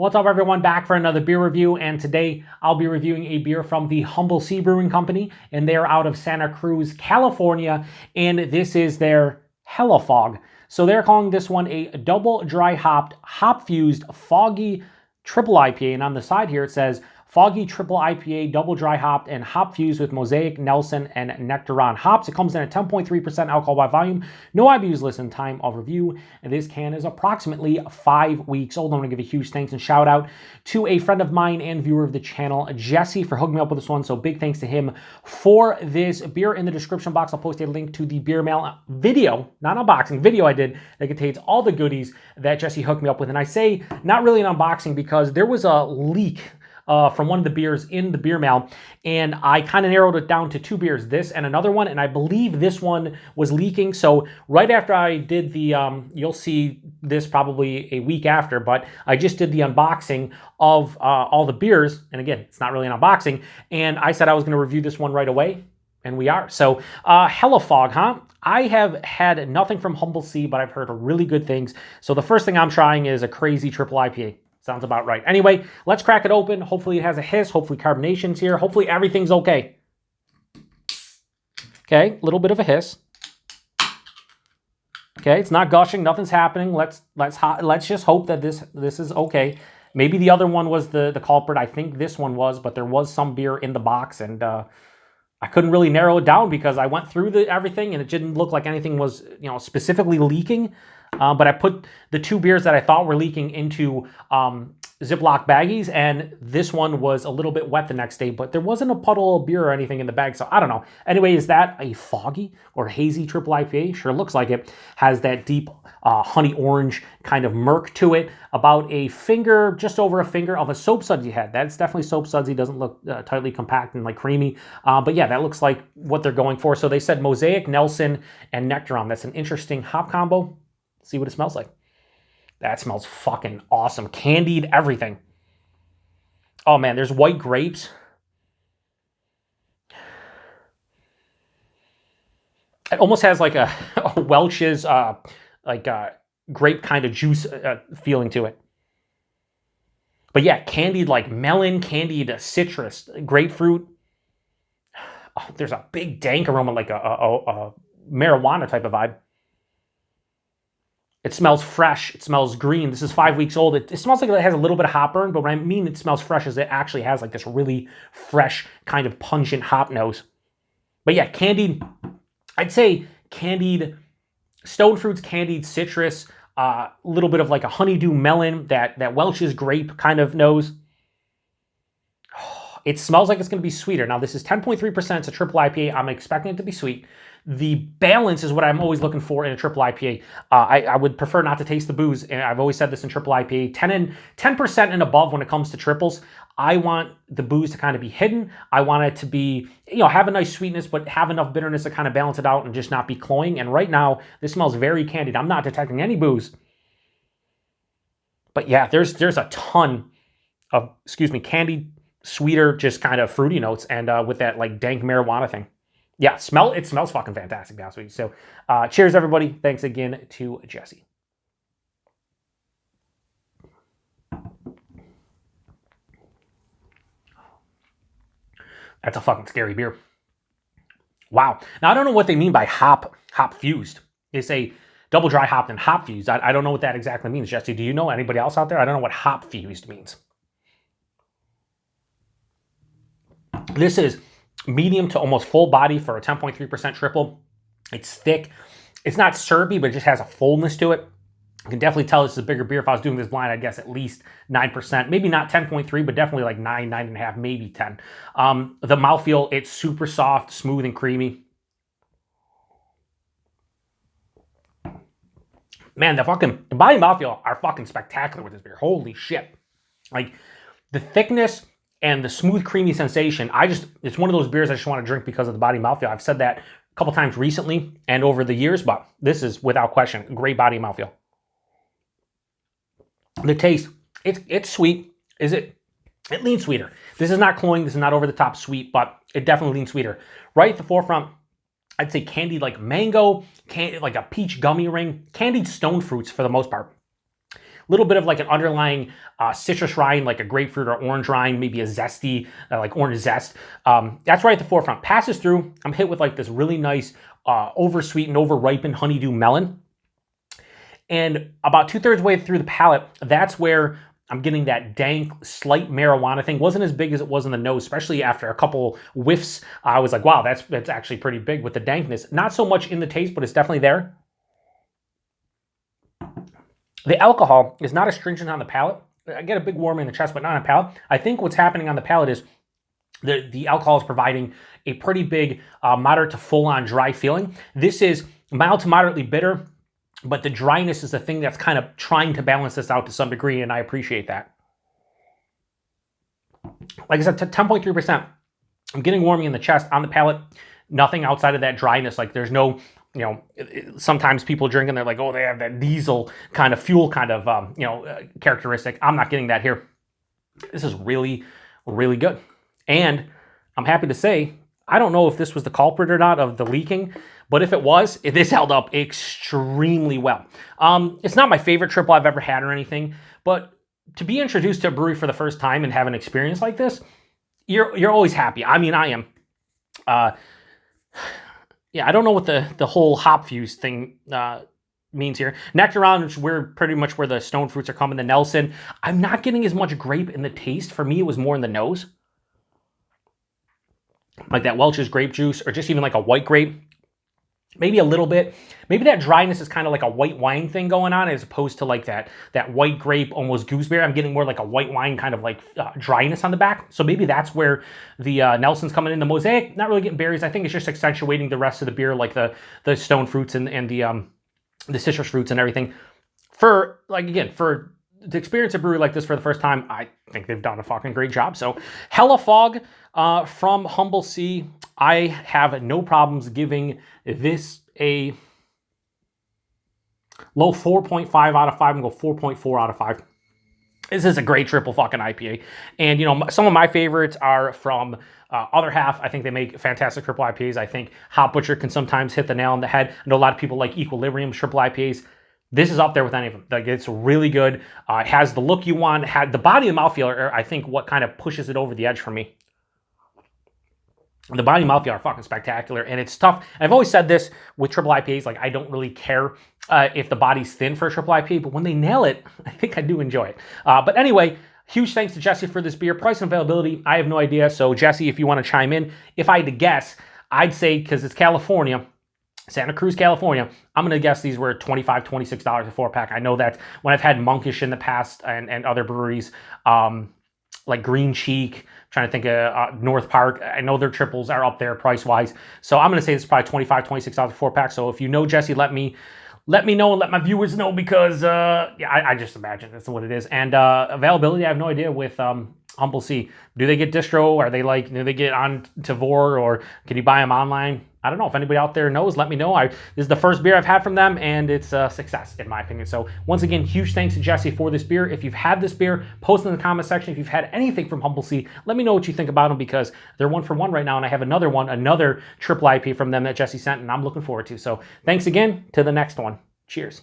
What's up, everyone? Back for another beer review, and today I'll be reviewing a beer from the Humble Sea Brewing Company, and they're out of Santa Cruz, California, and this is their Hella Fog. So they're calling this one a double dry hopped, hop-fused, foggy triple IPA, and on the side here it says Foggy Triple IPA, double dry hopped and hop fused with Mosaic, Nelson, and Nectaron hops. It comes in at 10.3% alcohol by volume. No IBUs listed in time of review. And this can is approximately 5 weeks old. I want to give a huge thanks and shout out to a friend of mine and viewer of the channel, Jesse, for hooking me up with this one. So big thanks to him for this beer. In the description box, I'll post a link to the beer mail video, not unboxing, video I did that contains all the goodies that Jesse hooked me up with. And I say not really an unboxing because there was a leak from one of the beers in the beer mail, and I kind of narrowed it down to 2 beers, this and another one, and I believe this one was leaking. So right after I did the, you'll see this probably a week after, but I just did the unboxing of all the beers, and again, it's not really an unboxing, and I said I was going to review this one right away, and we are. So Hella Fog, huh? I have had nothing from Humble Sea, but I've heard really good things. So the first thing I'm trying is a crazy triple IPA. Sounds about right. Anyway, let's crack it open. Hopefully it has a hiss. Hopefully carbonation's here. Hopefully everything's okay. Okay, a little bit of a hiss. Okay, it's not gushing. Nothing's happening. Let's just hope that this is okay. Maybe the other one was the culprit. I think this one was, but there was some beer in the box, and I couldn't really narrow it down because I went through everything, and it didn't look like anything was specifically leaking. But I put the 2 beers that I thought were leaking into Ziploc baggies, and this one was a little bit wet the next day, but there wasn't a puddle of beer or anything in the bag, so I don't know. Anyway, is that a foggy or hazy triple IPA? Sure looks like it. Has that deep honey orange kind of murk to it, about a finger, just over a finger of a soap sudsy head. That's definitely soap sudsy, doesn't look tightly compact and like creamy, but yeah, that looks like what they're going for. So they said Mosaic, Nelson, and Nectaron. That's an interesting hop combo. See what it smells like. That smells fucking awesome. Candied everything. Oh man, there's white grapes. It almost has like a Welch's grape kind of juice feeling to it. But yeah, candied like melon, candied citrus, grapefruit. Oh, there's a big dank aroma, like a marijuana type of vibe. It smells fresh. It smells green. This is 5 weeks old. It smells like it has a little bit of hop burn, but what I mean it smells fresh is it actually has like this really fresh kind of pungent hop nose. But yeah, candied, I'd say candied stone fruits, candied citrus, a little bit of like a honeydew melon, that Welch's grape kind of nose. It smells like it's going to be sweeter. Now, this is 10.3%. It's a triple IPA. I'm expecting it to be sweet. The balance is what I'm always looking for in a triple IPA. I would prefer not to taste the booze, and I've always said this in triple IPA. 10% and above when it comes to triples. I want the booze to kind of be hidden. I want it to be, have a nice sweetness, but have enough bitterness to kind of balance it out and just not be cloying. And right now, this smells very candied. I'm not detecting any booze. But yeah, there's a ton of, candied, sweeter, just kind of fruity notes, and with that like dank marijuana thing. Yeah, it smells fucking fantastic, to be honest with you. So cheers, everybody. Thanks again to Jesse. That's a fucking scary beer. Wow. Now, I don't know what they mean by hop fused. They say double dry hopped and hop fused. I don't know what that exactly means, Jesse. Do you know? Anybody else out there? I don't know what hop fused means. This is medium to almost full body for a 10.3% triple. It's thick. It's not syrupy, but it just has a fullness to it. You can definitely tell this is a bigger beer. If I was doing this blind, I'd guess at least 9%. Maybe not 10.3, but definitely like 9, 9.5, maybe 10. The mouthfeel, it's super soft, smooth, and creamy. Man, the body and mouthfeel are fucking spectacular with this beer. Holy shit. Like, the thickness and the smooth, creamy sensation, it's one of those beers I just want to drink because of the body and mouthfeel. I've said that a couple times recently and over the years, but this is, without question, a great body and mouthfeel. The taste, it's sweet. It leans sweeter. This is not cloying. This is not over the top sweet, but it definitely leans sweeter. Right at the forefront, I'd say candied like mango, like a peach gummy ring, candied stone fruits for the most part. little bit of like an underlying citrus rind, like a grapefruit or orange rind, maybe a zesty, like orange zest. That's right at the forefront. Passes through, I'm hit with like this really nice over-sweetened, over-ripened honeydew melon. And about 2/3 way through the palate, that's where I'm getting that dank, slight marijuana thing. Wasn't as big as it was in the nose, especially after a couple whiffs. I was like, wow, that's actually pretty big with the dankness. Not so much in the taste, but it's definitely there. The alcohol is not astringent on the palate. I get a big warming in the chest, but not on the palate. I think what's happening on the palate is the alcohol is providing a pretty big moderate to full-on dry feeling. This is mild to moderately bitter, but the dryness is the thing that's kind of trying to balance this out to some degree, and I appreciate that. Like I said, 10.3%. I'm getting warming in the chest, on the palate, nothing outside of that dryness. Like there's no, you know, sometimes people drink and they're like, oh, they have that diesel kind of fuel kind of, characteristic. I'm not getting that here. This is really, really good. And I'm happy to say, I don't know if this was the culprit or not of the leaking, but if it was, this held up extremely well. It's not my favorite triple I've ever had or anything, but to be introduced to a brewery for the first time and have an experience like this, you're always happy. I mean, I am. Yeah, I don't know what the whole hop fuse thing means here. Nectaron, which we're pretty much where the stone fruits are coming. The Nelson, I'm not getting as much grape in the taste. For me, it was more in the nose. Like that Welch's grape juice, or just even like a white grape. Maybe a little bit. Maybe that dryness is kind of like a white wine thing going on, as opposed to like that white grape, almost gooseberry. I'm getting more like a white wine kind of like dryness on the back. So maybe that's where the Nelson's coming in. The Mosaic, not really getting berries. I think it's just accentuating the rest of the beer, like the stone fruits and the citrus fruits and everything. For like, again, for to experience a brewery like this for the first time, I think they've done a fucking great job. So Hella Fog from Humble Sea. I have no problems giving this a low 4.5 out of 5 and go 4.4 out of 5. This is a great triple fucking IPA. And, you know, some of my favorites are from Other Half. I think they make fantastic triple IPAs. I think Hop Butcher can sometimes hit the nail on the head. I know a lot of people like Equilibrium triple IPAs. This is up there with any of them. Like, it's really good. It has the look you want. The body and mouthfeel are, I think, what kind of pushes it over the edge for me. The body and mouthfeel are fucking spectacular, and it's tough. I've always said this with triple IPAs, like I don't really care if the body's thin for a triple IPA, but when they nail it, I think I do enjoy it. But anyway, huge thanks to Jesse for this beer. Price and availability, I have no idea. So Jesse, if you want to chime in, if I had to guess, I'd say, because it's California, Santa Cruz, California, I'm going to guess these were $25, $26 a 4-pack. I know that when I've had Monkish in the past and other breweries, like Green Cheek, trying to think of North Park, I know their triples are up there price-wise. So I'm going to say this is probably $25, $26 a 4-pack. So if you know Jesse, let me know and let my viewers know, because yeah, I just imagine that's what it is. And availability, I have no idea with Humble Sea. Do they get distro? Are they like, do they get on Tavor, or can you buy them online? I don't know. If anybody out there knows, let me know. This is the first beer I've had from them, and it's a success, in my opinion. So once again, huge thanks to Jesse for this beer. If you've had this beer, post in the comment section. If you've had anything from Humble Sea, let me know what you think about them, because they're 1 for 1 right now, and I have another triple IPA from them that Jesse sent, and I'm looking forward to. So thanks again. To the next one. Cheers.